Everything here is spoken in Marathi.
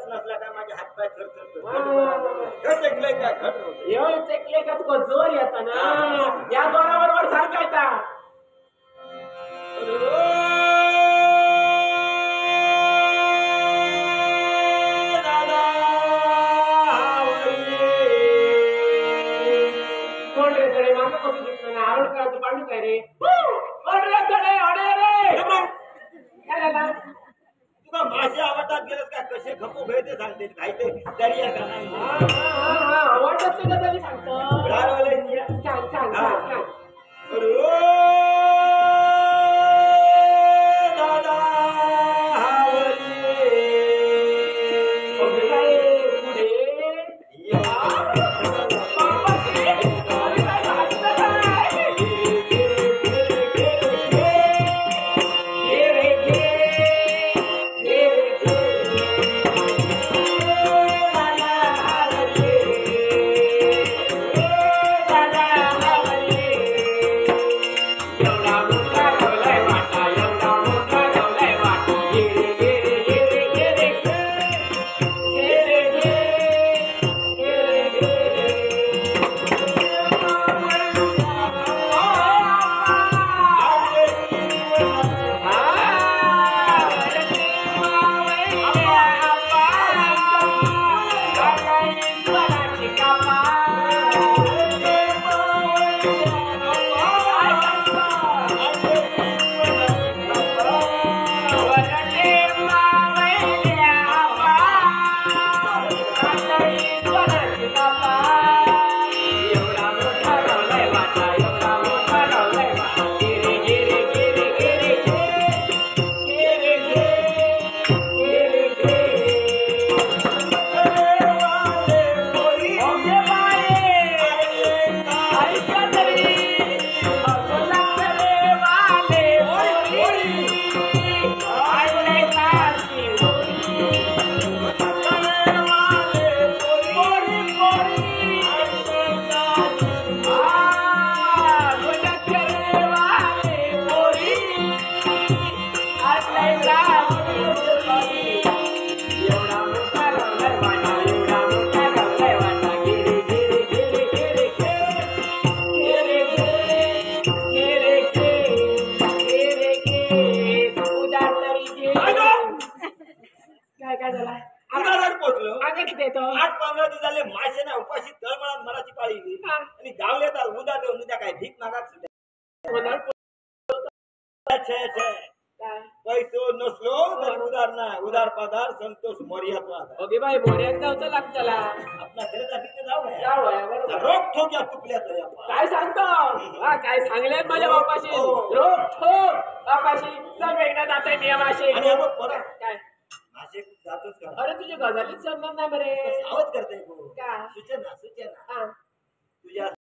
नसला का माझे हात पाय थरथरतो टेकले का टेकले का तुका जोर येता ना या जोराबरोबर सारखा येता कोण रे थोडे मागं कसं दिसतं ना आवड करायचं पांडू काय रे कोण रे थोडे अडे रे काय झाला तुका मासे आवडतात गेलस का कसे खपू भेटे सांगते काय ते दर्या का नाही आवडतात तुला तरी सांगतो सांग सांग सांग आणि गावले तर उद्या देऊन उद्या काय भीक मागाच पैसो नसलो तर उदार ना उदार पदार संतोष मोर्याचा ओके बाई मोर्यात जाऊचं लागतला आपला घरासाठी जाऊ रोख ठोक या तुकल्याचं काय सांगतो काय सांगले माझ्या बापाशी रोख ठोक बापाशी सगळीकडे जाते नियमाशी आणि परत काय मासे जातोच का अरे तुझ्या गजालीच संबंध नाही बरे सावध करते का सूचना